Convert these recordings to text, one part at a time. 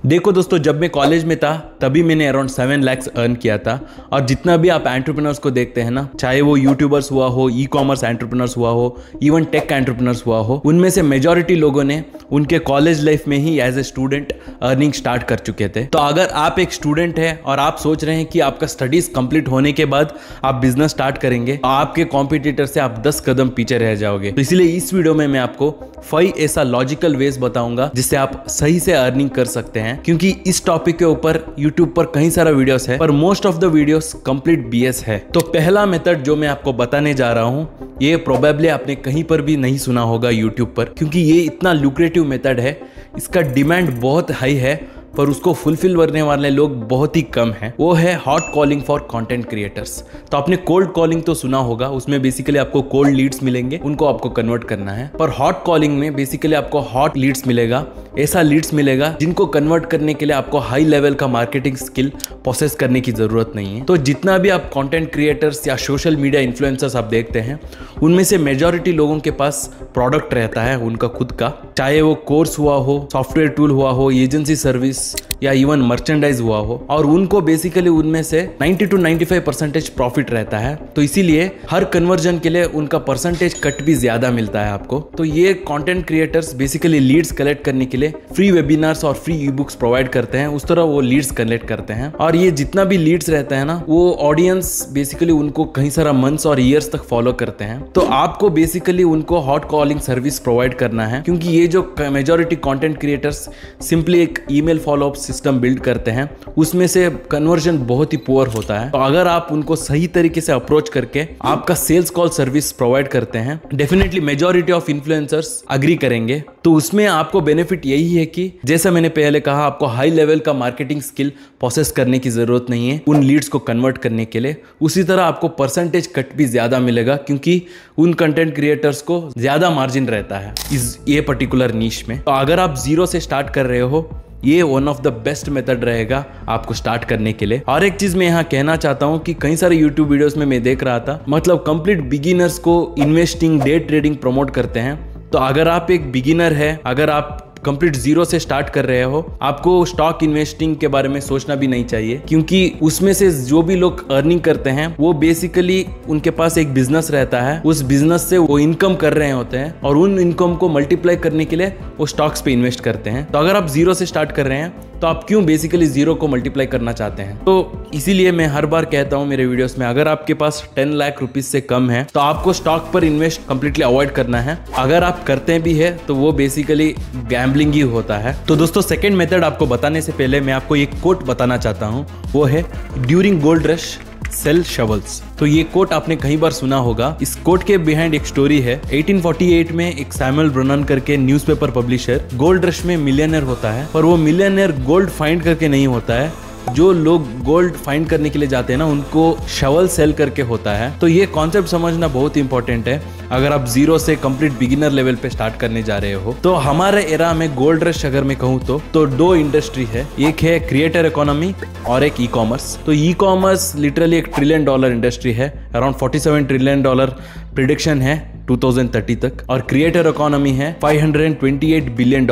देखो दोस्तों, जब मैं कॉलेज में था तभी मैंने अराउंड 7 lakhs अर्न किया था। और जितना भी आप एंटरप्रेन्योर्स को देखते हैं ना, चाहे वो यूट्यूबर्स हुआ हो, ई कॉमर्स एंटरप्रेन्योर्स हुआ हो, इवन टेक एंटरप्रेन्योर्स हुआ हो, उनमें से मेजॉरिटी लोगों ने उनके कॉलेज लाइफ में ही as a student earning start कर चुके थे। तो अगर आप एक स्टूडेंट है और आप सोच रहे हैं कि आपका स्टडीज कंप्लीट होने के बाद आप बिजनेस स्टार्ट करेंगे, तो आपके कॉम्पिटिटर से आप 10 कदम पीछे रह जाओगे। तो इसलिए इस वीडियो में मैं आपको 5 ऐसा लॉजिकल वेज बताऊंगा जिससे आप सही से अर्निंग कर सकते हैं। क्योंकि इस टॉपिक के ऊपर यूट्यूब पर कई सारा वीडियोस है, पर most of the videos complete BS है। तो पहला मेथड जो मैं आपको बताने जा रहा हूं, ये प्रोबेबली आपने कहीं पर भी नहीं सुना होगा यूट्यूब पर, क्योंकि ये इतना लुक्रेटिव मेथड है, इसका डिमांड बहुत हाई है, पर उसको फुलफिल करने वाले लोग बहुत ही कम हैं। वो है hot calling for content creators. तो आपने कोल्ड कॉलिंग तो सुना होगा, उसमें बेसिकली आपको कोल्ड लीड्स मिलेंगे, उनको आपको कन्वर्ट करना है। पर हॉट कॉलिंग में बेसिकली आपको हॉट लीड्स मिलेगा, ऐसा लीड्स मिलेगा जिनको कन्वर्ट करने के लिए आपको हाई लेवल का मार्केटिंग स्किल प्रोसेस करने की जरूरत नहीं है। तो जितना भी आप कंटेंट क्रिएटर्स या सोशल मीडिया इन्फ्लुएंसर्स आप देखते हैं, उनमें से मेजॉरिटी लोगों के पास प्रोडक्ट रहता है उनका खुद का, चाहे वो कोर्स हुआ हो, सॉफ्टवेयर टूल हुआ हो, एजेंसी सर्विस या इवन मर्चेंडाइज हुआ हो, और उनको बेसिकली उनमें से 90 to 95% प्रॉफिट रहता है। तो इसीलिए हर कन्वर्जन के लिए उनका परसेंटेज कट भी ज्यादा मिलता है आपको। तो ये content creators basically leads collect करने के लिए फ्री वेबिनार्स और फ्री ई बुक्स प्रोवाइड करते हैं, उस तरह वो लीड्स कलेक्ट करते हैं। और ये जितना भी लीड्स रहता है ना, वो ऑडियंस बेसिकली उनको कई सारा मंथ्स और ईयर्स तक फॉलो करते हैं। तो आपको बेसिकली उनको हॉट कॉलिंग सर्विस प्रोवाइड करना है, क्योंकि ये जो मेजॉरिटी कंटेंट क्रिएटर्स सिंपली एक ईमेल फॉलोअप सिस्टम बिल्ड करते हैं, उसमें से कन्वर्जन बहुत ही पुअर होता है। तो अगर आप उनको सही तरीके से अप्रोच करके आपका सेल्स कॉल सर्विस प्रोवाइड करते हैं, definitely majority of influencers agree करेंगे। तो उसमें आपको बेनिफिट यही है कि जैसा मैंने पहले कहा, आपको हाई लेवल का मार्केटिंग स्किल प्रोसेस करने की जरूरत नहीं है उन लीड्स को कन्वर्ट करने के लिए। उसी तरह आपको परसेंटेज कट भी ज्यादा मिलेगा, क्योंकि उन कंटेंट क्रिएटर्स को ज्यादा मार्जिन रहता है ये पर्टिकुलर नीश में। तो अगर आप जीरो से स्टार्ट कर रहे हो, ये one of the best method रहेगा आपको स्टार्ट करने के लिए। और एक चीज मैं यहाँ कहना चाहता हूँ कि कई सारे यूट्यूब वीडियोस में मैं देख रहा था, मतलब कंप्लीट बिगिनर्स को इन्वेस्टिंग, डे ट्रेडिंग प्रमोट करते हैं। तो अगर आप एक बिगिनर है, अगर आप कंप्लीट जीरो से स्टार्ट कर रहे हो, आपको स्टॉक इन्वेस्टिंग के बारे में सोचना भी नहीं चाहिए, क्योंकि उसमें से जो भी लोग अर्निंग करते हैं वो बेसिकली उनके पास एक बिजनेस रहता है, उस बिजनेस से वो इनकम कर रहे होते हैं, और उन इनकम को मल्टीप्लाई करने के लिए वो स्टॉक्स पे इन्वेस्ट करते हैं। तो अगर आप जीरो से स्टार्ट कर रहे हैं, तो आप क्यों बेसिकली जीरो को मल्टीप्लाई करना चाहते हैं? तो इसीलिए मैं हर बार कहता हूं मेरे वीडियोस में, अगर आपके पास 10 लाख रुपीज से कम है तो आपको स्टॉक पर इन्वेस्ट कंप्लीटली अवॉइड करना है। अगर आप करते भी है तो वो बेसिकली गैम्बलिंग ही होता है। तो दोस्तों, सेकंड मेथड आपको बताने से पहले मैं आपको एक कोट बताना चाहता हूं, वो है during gold rush sell shovels. तो ये कोट आपने कई बार सुना होगा। इस कोट के बिहाइंड एक स्टोरी है। 1848 में एक सैमुअल ब्रनन करके न्यूज़पेपर पब्लिशर गोल्ड रश में मिलियनर होता है, पर वो मिलियनर गोल्ड फाइंड करके नहीं होता है। जो लोग गोल्ड फाइंड करने के लिए जाते हैं ना, उनको शवल सेल करके होता है। तो ये कॉन्सेप्ट समझना बहुत इंपॉर्टेंट है अगर आप जीरो से कंप्लीट बिगिनर लेवल पे स्टार्ट करने जा रहे हो। तो हमारे एरा में गोल्ड रश अगर मैं कहूँ तो 2 इंडस्ट्री है, एक है क्रिएटर इकोनॉमी और एक ई कॉमर्स। तो e commerce literally $1 trillion industry है, अराउंड $47 ट्रिलियन प्रिडिक्शन है 2030 तक, और क्रिएटर इकोनॉमी है $528 बिलियन।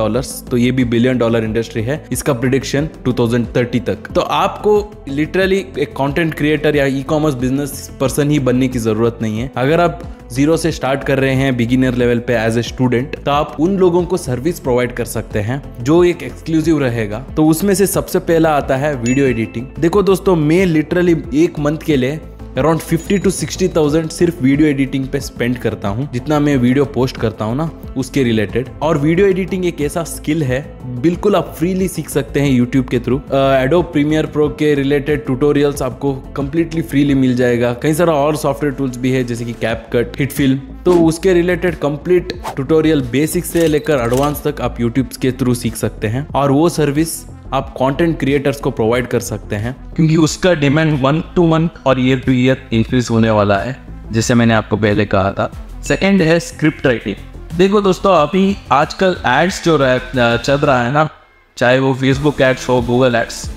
तो ये भी $1 बिलियन इंडस्ट्री है, इसका प्रिडिक्शन 2030 तक। तो आपको लिटरली एक कंटेंट क्रिएटर या ई कॉमर्स बिजनेस पर्सन ही बनने की जरूरत नहीं है। अगर आप जीरो से स्टार्ट कर रहे हैं बिगिनर लेवल पे एज ए स्टूडेंट, तो आप उन लोगों को सर्विस प्रोवाइड कर सकते हैं जो एक एक्सक्लूसिव रहेगा। तो उसमें से सबसे पहला आता है वीडियो एडिटिंग। देखो दोस्तों, मैं लिटरली एक मंथ के लिए अराउंड 50 to 60,000 सिर्फ वीडियो एडिटिंग पे स्पेंड करता हूँ, जितना मैं वीडियो पोस्ट करता हूँ ना उसके रिलेटेड। और वीडियो एडिटिंग एक ऐसा स्किल है, बिल्कुल आप फ्रीली सीख सकते हैं यूट्यूब के थ्रू। एडोब प्रीमियर प्रो के रिलेटेड ट्यूटोरियल्स आपको कंप्लीटली फ्रीली मिल जाएगा। कई सारा और सॉफ्टवेयर टूल्स भी है, जैसे कि कैपकट, हिट फिल्म। तो उसके रिलेटेड कंप्लीट ट्यूटोरियल बेसिक से लेकर एडवांस तक आप यूट्यूब के थ्रू सीख सकते हैं, और वो सर्विस आप कंटेंट क्रिएटर्स को प्रोवाइड कर सकते हैं, क्योंकि उसका डिमांड 1 to 1 और ईयर टू ईयर इंक्रीज होने वाला है, जैसे मैंने आपको पहले कहा था। सेकंड है स्क्रिप्ट राइटिंग। देखो दोस्तों, अभी आजकल एड्स जो चल रहा है ना, चाहे वो फेसबुक एड्स हो, गूगल एड्स,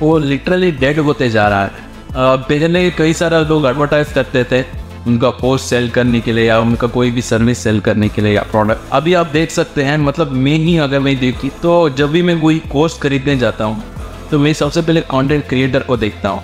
वो लिटरली डेड होते जा रहा है। पहले कई सारे लोग एडवर्टाइज करते थे उनका कोर्स सेल करने के लिए या उनका कोई भी सर्विस सेल करने के लिए या प्रोडक्ट। अभी आप देख सकते हैं, मतलब मैं ही अगर मैं देखी तो जब भी मैं कोई कोर्स खरीदने जाता हूँ तो मैं सबसे पहले कंटेंट क्रिएटर को देखता हूँ।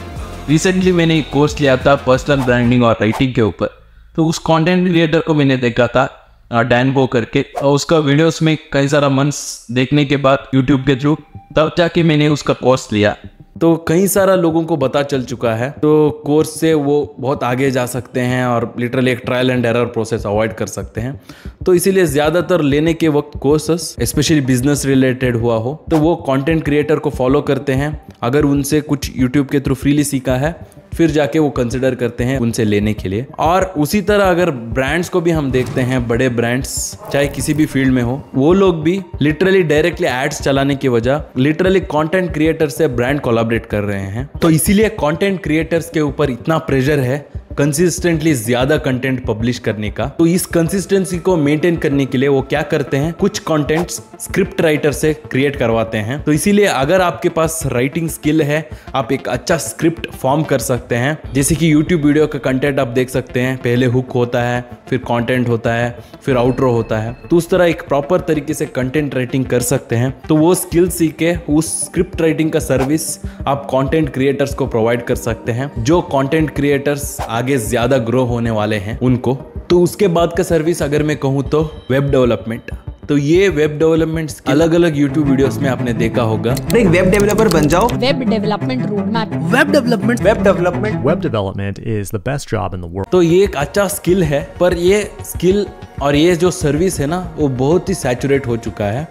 रिसेंटली मैंने एक कोर्स लिया था पर्सनल ब्रांडिंग और राइटिंग के ऊपर, तो उस कंटेंट क्रिएटर को मैंने देखा था डैन बो करके, और उसका वीडियोस में कई सारा मंथ्स देखने के बाद यूट्यूब के थ्रू तब जाके मैंने उसका कोर्स लिया। तो कई सारा लोगों को पता चल चुका है, तो कोर्स से वो बहुत आगे जा सकते हैं और लिटरली एक trial and error process avoid कर सकते हैं। तो इसीलिए ज़्यादातर लेने के वक्त कोर्सेस स्पेशली बिजनेस रिलेटेड हुआ हो तो वो कंटेंट क्रिएटर को फॉलो करते हैं। अगर उनसे कुछ यूट्यूब के थ्रू फ्रीली सीखा है फिर जाके वो कंसिडर करते हैं उनसे लेने के लिए। और उसी तरह अगर ब्रांड्स को भी हम देखते हैं, बड़े ब्रांड्स चाहे किसी भी फील्ड में हो, वो लोग भी लिटरली डायरेक्टली एड्स चलाने की वजह लिटरली कंटेंट क्रिएटर से ब्रांड कोलैबोरेट कर रहे हैं। तो इसीलिए कंटेंट क्रिएटर्स के ऊपर इतना प्रेशर है कंसिस्टेंटली ज्यादा कंटेंट पब्लिश करने का। तो इस कंसिस्टेंसी को मेंटेन करने के लिए वो क्या करते हैं, कुछ कंटेंट्स स्क्रिप्ट राइटर से क्रिएट करवाते हैं। तो इसीलिए अगर आपके पास राइटिंग स्किल है, आप एक अच्छा स्क्रिप्ट फॉर्म कर सकते हैं। जैसे कि यूट्यूब वीडियो का कंटेंट आप देख सकते हैं, पहले हुक होता है, फिर कंटेंट होता है, फिर आउट्रो होता है। तो उस तरह एक प्रॉपर तरीके से कंटेंट राइटिंग कर सकते हैं। तो वो स्किल सीख के उस स्क्रिप्ट राइटिंग का सर्विस आप कंटेंट क्रिएटर्स को प्रोवाइड कर सकते हैं, जो कंटेंट क्रिएटर्स आगे ज्यादा ग्रो होने वाले हैं उनको। तो उसके बाद का सर्विस अगर मैं कहूँ तो वेब डेवलपमेंट। तो ये वेब डेवलपमेंट अलग अलग यूट्यूब वीडियोस में आपने देखा होगा। एक वेब डेवलपर बन जाओ। Web development roadmap. Web development is the best job in the world. तो ये एक अच्छा स्किल है, पर ये स्किल और ये जो सर्विस है ना वो बहुत ही सैचुरेट हो चुका है।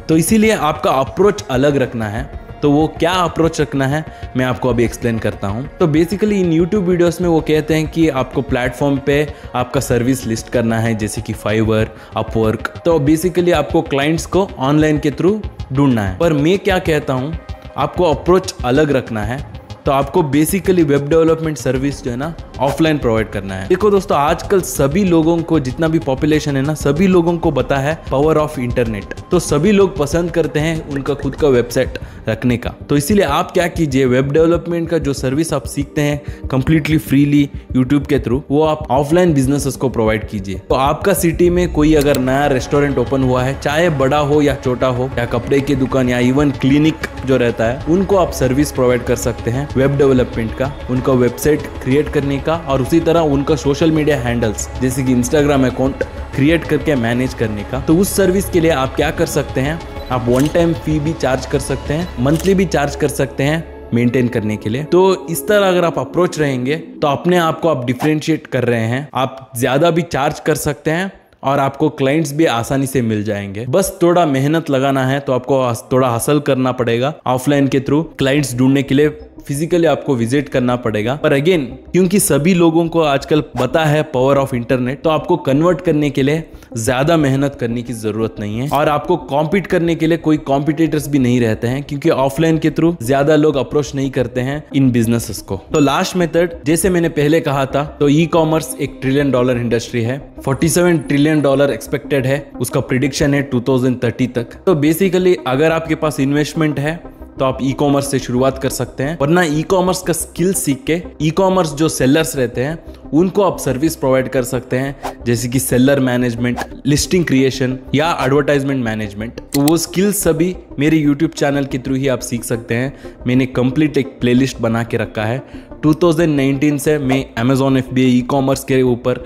तो इसीलिए आपका अप्रोच अलग रखना है। तो वो क्या अप्रोच रखना है मैं आपको अभी एक्सप्लेन करता हूँ। तो बेसिकली इन यूट्यूब वीडियोस में वो कहते हैं कि आपको प्लेटफॉर्म पे आपका सर्विस लिस्ट करना है, जैसे कि फाइवर, अपवर्क। तो बेसिकली आपको क्लाइंट्स को ऑनलाइन के थ्रू ढूंढना है। पर मैं क्या कहता हूँ, आपको अप्रोच अलग रखना है। तो आपको बेसिकली वेब डेवलपमेंट सर्विस जो है ना ऑफलाइन प्रोवाइड करना है। देखो दोस्तों, आजकल सभी लोगों को, जितना भी पॉपुलेशन है ना, सभी लोगों को पता है पावर ऑफ इंटरनेट। तो सभी लोग पसंद करते हैं उनका खुद का वेबसाइट रखने का। तो इसीलिए आप क्या कीजिए, वेब डेवलपमेंट का जो सर्विस आप सीखते हैं कंप्लीटली फ्रीली यूट्यूब के थ्रू, वो आप ऑफलाइन बिजनेसेस को प्रोवाइड कीजिए। तो आपका सिटी में कोई अगर नया रेस्टोरेंट ओपन हुआ है, चाहे बड़ा हो या छोटा हो, या कपड़े की दुकान या इवन क्लिनिक जो रहता है, उनको आप सर्विस प्रोवाइड कर सकते हैं वेब डेवलपमेंट का, उनका वेबसाइट क्रिएट करने का, और उसी तरह उनका सोशल मीडिया हैंडल्स जैसे कि इंस्टाग्राम अकाउंट क्रिएट करके मैनेज करने का। तो उस सर्विस के लिए आप क्या कर सकते हैं, आप वन टाइम फी भी चार्ज कर सकते हैं, मंथली भी चार्ज कर सकते हैं मेंटेन करने के लिए। तो इस तरह अगर आप अप्रोच रहेंगे तो अपने आप को आप डिफरेंशिएट कर रहे हैं। आप ज्यादा भी चार्ज कर सकते हैं और आपको क्लाइंट्स भी आसानी से मिल जाएंगे। बस थोड़ा मेहनत लगाना है, तो आपको थोड़ा हसल करना पड़ेगा ऑफलाइन के थ्रू। क्लाइंट्स ढूंढने के लिए फिजिकली आपको विजिट करना पड़ेगा। पर अगेन, क्योंकि सभी लोगों को आजकल पता है पावर ऑफ इंटरनेट, तो आपको कन्वर्ट करने के लिए ज्यादा मेहनत करने की जरूरत नहीं है। और आपको कॉम्पीट करने के लिए कोई कॉम्पिटिटर्स भी नहीं रहते हैं, क्योंकि ऑफलाइन के थ्रू ज्यादा लोग अप्रोच नहीं करते हैं इन बिजनेसेस को। तो लास्ट मेथड, जैसे मैंने पहले कहा था, तो ई कॉमर्स एक $1 ट्रिलियन इंडस्ट्री है। $47 ट्रिलियन एक्सपेक्टेड है, उसका प्रिडिक्शन है 2030 तक। तो बेसिकली अगर आपके पास इन्वेस्टमेंट है तो आप ई कॉमर्स से शुरुआत कर सकते हैं, वरना ई कॉमर्स का स्किल सीख के ई कॉमर्स जो सेलर्स रहते हैं उनको आप सर्विस प्रोवाइड कर सकते हैं, जैसे कि सेलर मैनेजमेंट, लिस्टिंग क्रिएशन या एडवर्टाइजमेंट मैनेजमेंट। तो वो स्किल्स सभी मेरे यूट्यूब चैनल के थ्रू ही आप सीख सकते हैं। मैंने कंप्लीट एक प्लेलिस्ट बना के रखा है। 2019 से मैं Amazon FBA ई कॉमर्स के ऊपर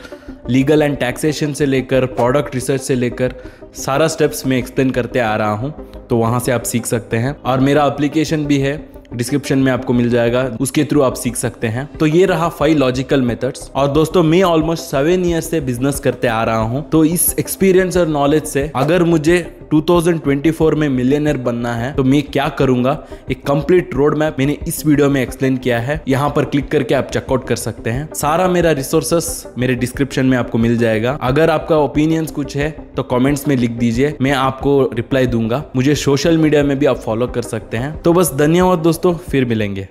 लीगल एंड टैक्सेशन से लेकर प्रोडक्ट रिसर्च से लेकर सारा स्टेप्स मैं एक्सप्लेन करते आ रहा हूँ। तो वहाँ से आप सीख सकते हैं, और मेरा एप्लीकेशन भी है, डिस्क्रिप्शन में आपको मिल जाएगा, उसके थ्रू आप सीख सकते हैं। तो ये रहा 5 लॉजिकल मेथड्स। और दोस्तों, मैं ऑलमोस्ट 7 ईयर से बिजनेस करते आ रहा हूं। तो इस एक्सपीरियंस और नॉलेज से अगर मुझे 2024 में मिलियनेयर बनना है तो मैं क्या करूंगा, एक कंप्लीट रोड मैप मैंने इस वीडियो में एक्सप्लेन किया है। यहाँ पर क्लिक करके आप चेकआउट कर सकते हैं। सारा मेरा रिसोर्सेस मेरे डिस्क्रिप्शन में आपको मिल जाएगा। अगर आपका ओपिनियंस कुछ है तो कमेंट्स में लिख दीजिए, मैं आपको रिप्लाई दूंगा। मुझे सोशल मीडिया में भी आप फॉलो कर सकते हैं। तो बस धन्यवाद दोस्तों, फिर मिलेंगे।